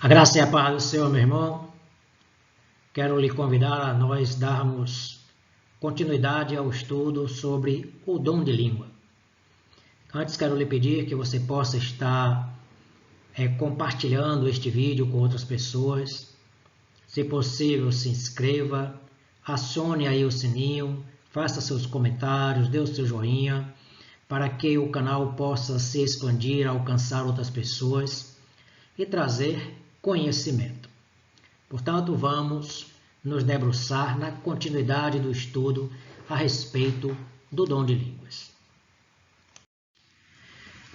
A graça e a paz do Senhor, meu irmão. Quero lhe convidar a nós darmos continuidade ao estudo sobre o dom de língua. Antes, quero lhe pedir que você possa estar compartilhando este vídeo com outras pessoas. Se possível, se inscreva, acione aí o sininho, faça seus comentários, dê o seu joinha, para que o canal possa se expandir, alcançar outras pessoas e trazer conhecimento. Portanto, vamos nos debruçar na continuidade do estudo a respeito do dom de línguas.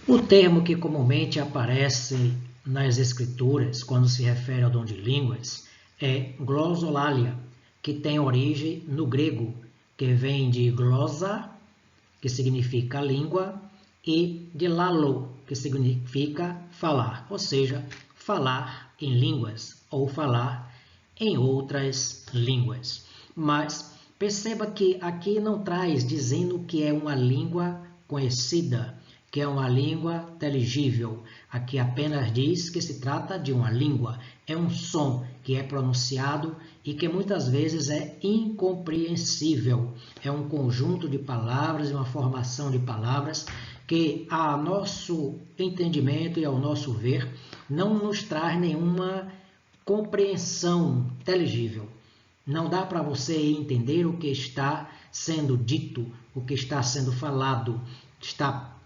O termo que comumente aparece nas Escrituras, quando se refere ao dom de línguas, é glossolalia, que tem origem no grego, que vem de glossa, que significa língua, e de lalo, que significa falar, ou seja, falar em línguas ou falar em outras línguas. Mas perceba que aqui não traz dizendo que é uma língua conhecida, que é uma língua inteligível. Aqui apenas diz que se trata de uma língua, é um som que é pronunciado e que muitas vezes é incompreensível. É um conjunto de palavras, uma formação de palavras que, a nosso entendimento e ao nosso ver, não nos traz nenhuma compreensão inteligível. Não dá para você entender o que está sendo dito, o que está sendo falado.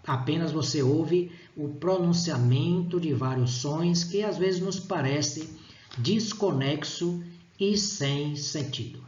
Apenas você ouve o pronunciamento de vários sons que às vezes nos parece desconexo e sem sentido.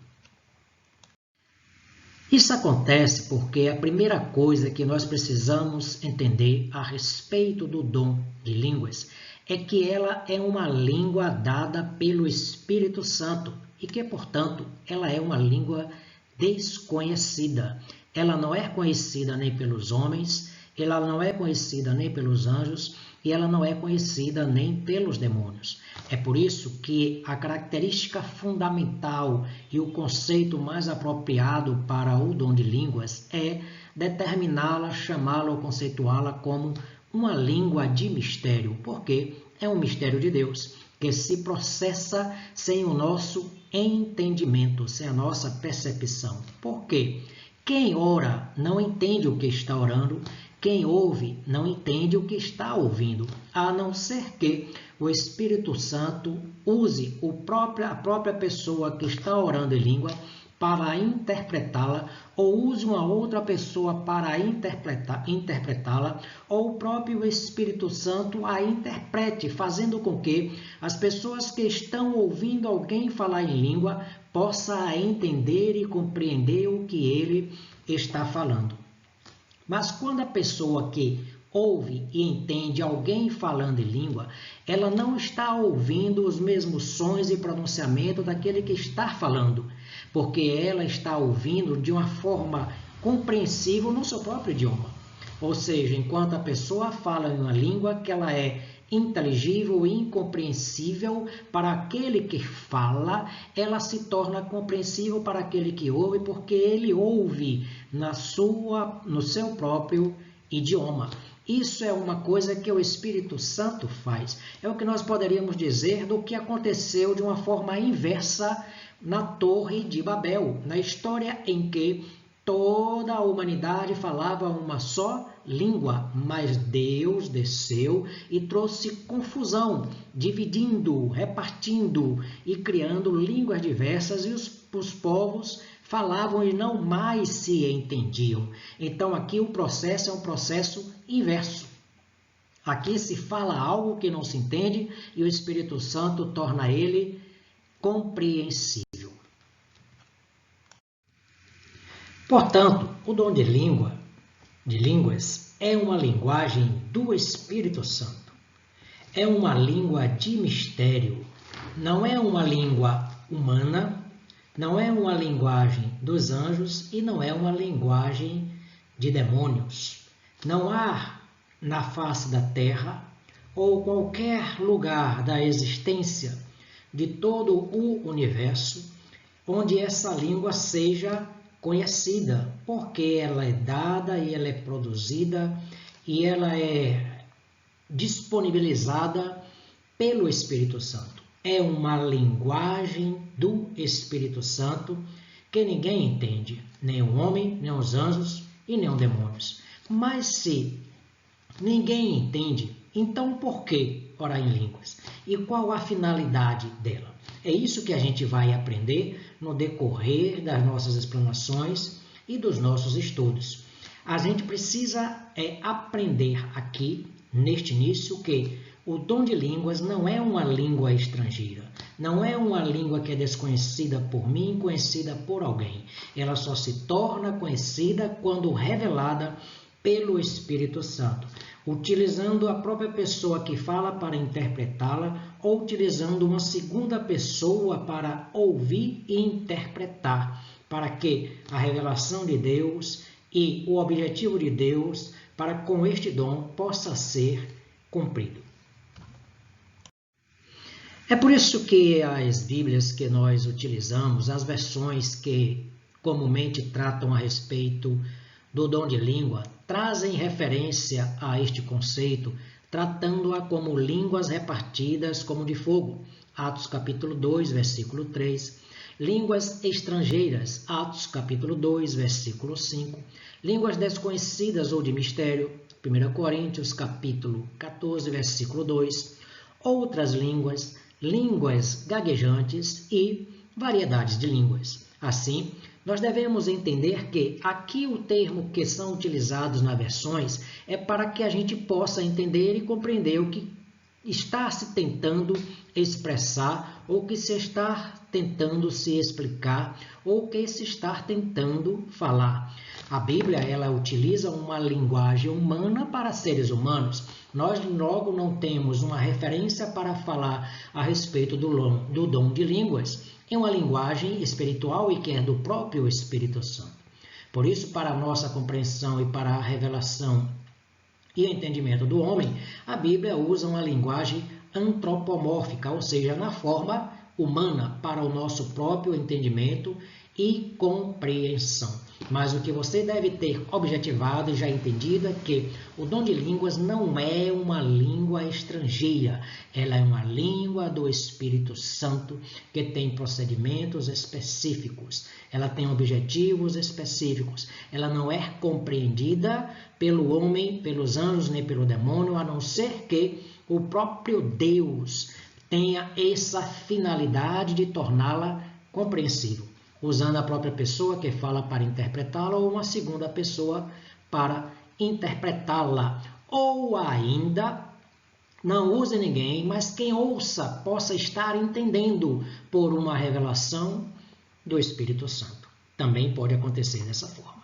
Isso acontece porque a primeira coisa que nós precisamos entender a respeito do dom de línguas é que ela é uma língua dada pelo Espírito Santo e que, portanto, ela é uma língua desconhecida. Ela não é conhecida nem pelos homens, ela não é conhecida nem pelos anjos e ela não é conhecida nem pelos demônios. É por isso que a característica fundamental e o conceito mais apropriado para o dom de línguas é determiná-la, chamá-la ou conceituá-la como uma língua de mistério, porque é um mistério de Deus que se processa sem o nosso entendimento, sem a nossa percepção. Por quê? Quem ora não entende o que está orando, quem ouve não entende o que está ouvindo, a não ser que o Espírito Santo use a própria pessoa que está orando em língua para interpretá-la, ou use uma outra pessoa para interpretá-la, ou o próprio Espírito Santo a interprete, fazendo com que as pessoas que estão ouvindo alguém falar em língua possam entender e compreender o que ele está falando. Mas quando a pessoa que ouve e entende alguém falando em língua, ela não está ouvindo os mesmos sons e pronunciamento daquele que está falando, porque ela está ouvindo de uma forma compreensível no seu próprio idioma. Ou seja, enquanto a pessoa fala em uma língua que ela é inteligível e incompreensível para aquele que fala, ela se torna compreensível para aquele que ouve, porque ele ouve no seu próprio idioma. Isso é uma coisa que o Espírito Santo faz. É o que nós poderíamos dizer do que aconteceu de uma forma inversa na Torre de Babel, na história em que toda a humanidade falava uma só língua, mas Deus desceu e trouxe confusão, dividindo, repartindo e criando línguas diversas, e os povos falavam e não mais se entendiam. Então aqui o processo é um processo inverso. Aqui se fala algo que não se entende e o Espírito Santo torna ele compreensível. Portanto, o dom de línguas é uma linguagem do Espírito Santo. É uma língua de mistério. Não é uma língua humana, não é uma linguagem dos anjos e não é uma linguagem de demônios. Não há na face da terra ou qualquer lugar da existência de todo o universo onde essa língua seja conhecida, porque ela é dada e ela é produzida e ela é disponibilizada pelo Espírito Santo. É uma linguagem do Espírito Santo que ninguém entende, nem o homem, nem os anjos e nem os demônios. Mas se ninguém entende, então por que orar em línguas? E qual a finalidade dela? É isso que a gente vai aprender no decorrer das nossas explanações e dos nossos estudos. A gente precisa aprender aqui, neste início, que o dom de línguas não é uma língua estrangeira, não é uma língua que é desconhecida por mim, conhecida por alguém. Ela só se torna conhecida quando revelada pelo Espírito Santo, utilizando a própria pessoa que fala para interpretá-la ou utilizando uma segunda pessoa para ouvir e interpretar, para que a revelação de Deus e o objetivo de Deus para com este dom possa ser cumprido. É por isso que as Bíblias que nós utilizamos, as versões que comumente tratam a respeito do dom de língua, trazem referência a este conceito, tratando-a como línguas repartidas como de fogo. Atos capítulo 2, versículo 3. Línguas estrangeiras. Atos capítulo 2, versículo 5. Línguas desconhecidas ou de mistério. 1 Coríntios capítulo 14, versículo 2. Outras línguas, línguas gaguejantes e variedades de línguas. Assim, nós devemos entender que aqui o termo que são utilizados nas versões é para que a gente possa entender e compreender o que está se tentando expressar, ou que se está tentando se explicar, ou que se está tentando falar. A Bíblia, ela utiliza uma linguagem humana para seres humanos. Nós logo não temos uma referência para falar a respeito do dom de línguas em uma linguagem espiritual e que é do próprio Espírito Santo. Por isso, para a nossa compreensão e para a revelação e entendimento do homem, a Bíblia usa uma linguagem antropomórfica, ou seja, na forma humana, para o nosso próprio entendimento e compreensão. Mas o que você deve ter objetivado e já entendido é que o dom de línguas não é uma língua estrangeira, ela é uma língua do Espírito Santo que tem procedimentos específicos, ela tem objetivos específicos, ela não é compreendida pelo homem, pelos anjos nem pelo demônio, a não ser que o próprio Deus tenha essa finalidade de torná-la compreensível, usando a própria pessoa que fala para interpretá-la ou uma segunda pessoa para interpretá-la. Ou ainda, não use ninguém, mas quem ouça possa estar entendendo por uma revelação do Espírito Santo. Também pode acontecer dessa forma.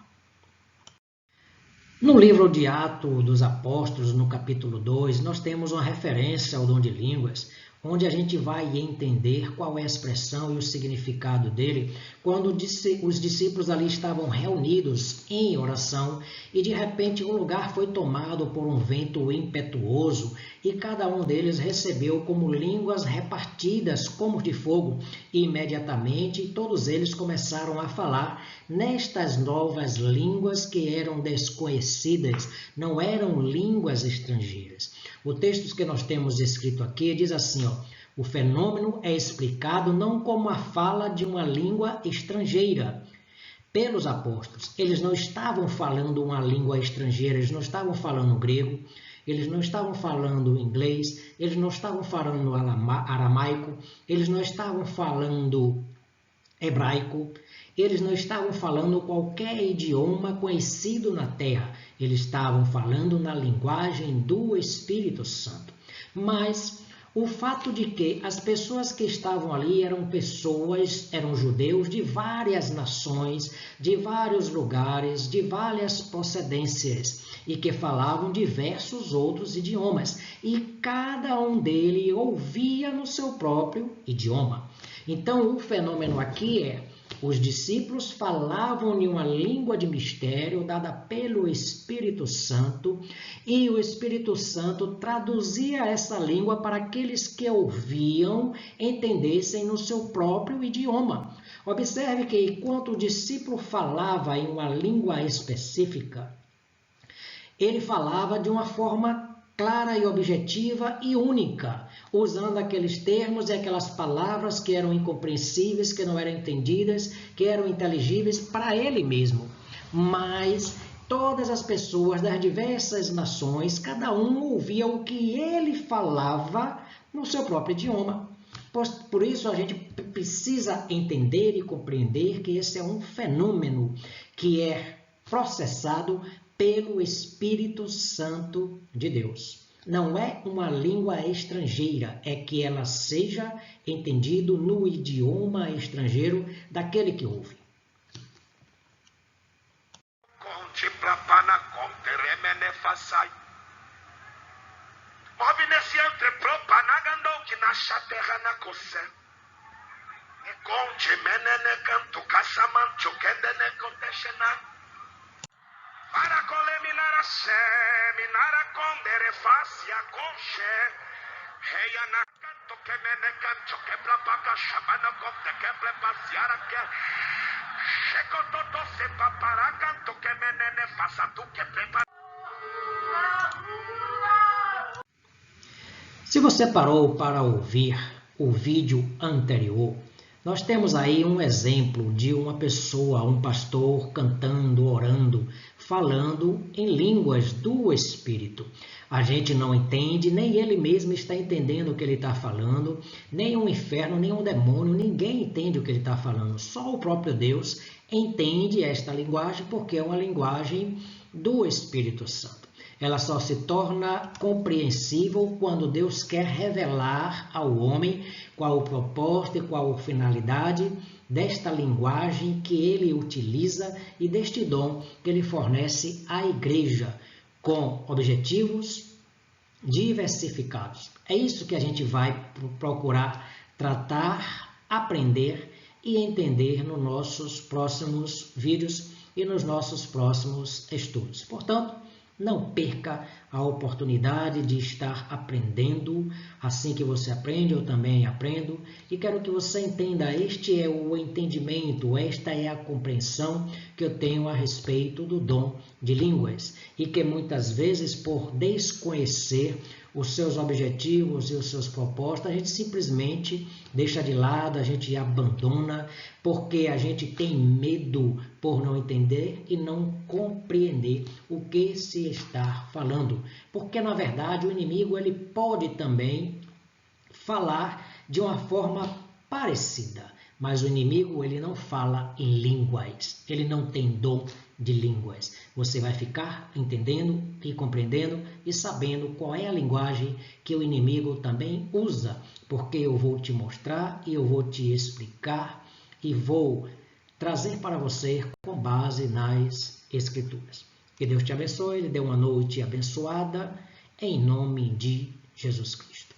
No livro de Atos dos Apóstolos, no capítulo 2, nós temos uma referência ao dom de línguas, onde a gente vai entender qual é a expressão e o significado dele, quando os discípulos ali estavam reunidos em oração e de repente o lugar foi tomado por um vento impetuoso e cada um deles recebeu como línguas repartidas como de fogo e imediatamente todos eles começaram a falar nestas novas línguas que eram desconhecidas, não eram línguas estrangeiras. O texto que nós temos escrito aqui diz assim, o fenômeno é explicado não como a fala de uma língua estrangeira pelos apóstolos. Eles não estavam falando uma língua estrangeira, eles não estavam falando grego, eles não estavam falando inglês, eles não estavam falando aramaico, eles não estavam falando hebraico, eles não estavam falando qualquer idioma conhecido na terra, eles estavam falando na linguagem do Espírito Santo. Mas o fato de que as pessoas que estavam ali eram judeus de várias nações, de vários lugares, de várias procedências, e que falavam diversos outros idiomas, e cada um deles ouvia no seu próprio idioma. Então, o fenômeno aqui é: os discípulos falavam em uma língua de mistério dada pelo Espírito Santo e o Espírito Santo traduzia essa língua para aqueles que ouviam entendessem no seu próprio idioma. Observe que enquanto o discípulo falava em uma língua específica, ele falava de uma forma clara e objetiva e única, usando aqueles termos e aquelas palavras que eram incompreensíveis, que não eram entendidas, que eram inteligíveis para ele mesmo. Mas todas as pessoas das diversas nações, cada um ouvia o que ele falava no seu próprio idioma. Por isso a gente precisa entender e compreender que esse é um fenômeno que é processado pelo Espírito Santo de Deus. Não é uma língua estrangeira, é que ela seja entendida no idioma estrangeiro daquele que ouve. Se você parou para ouvir o vídeo anterior, nós temos aí um exemplo de uma pessoa, um pastor cantando, orando, falando em línguas do Espírito. A gente não entende, nem ele mesmo está entendendo o que ele está falando, nem um inferno, nem um demônio, ninguém entende o que ele está falando. Só o próprio Deus entende esta linguagem porque é uma linguagem do Espírito Santo. Ela só se torna compreensível quando Deus quer revelar ao homem qual o propósito e qual a finalidade desta linguagem que ele utiliza e deste dom que ele fornece à igreja, com objetivos diversificados. É isso que a gente vai procurar tratar, aprender e entender nos nossos próximos vídeos e nos nossos próximos estudos. Portanto, não perca a oportunidade de estar aprendendo. Assim que você aprende, eu também aprendo. E quero que você entenda, este é o entendimento, esta é a compreensão que eu tenho a respeito do dom de línguas. E que muitas vezes, por desconhecer os seus objetivos e os seus propósitos, a gente simplesmente deixa de lado, a gente abandona, porque a gente tem medo por não entender e não compreender o que se está falando. Porque, na verdade, o inimigo ele pode também falar de uma forma parecida, mas o inimigo ele não fala em línguas, ele não tem dom de línguas. Você vai ficar entendendo e compreendendo e sabendo qual é a linguagem que o inimigo também usa, porque eu vou te mostrar e eu vou te explicar e vou trazer para você com base nas Escrituras. Que Deus te abençoe, Ele dê uma noite abençoada, em nome de Jesus Cristo.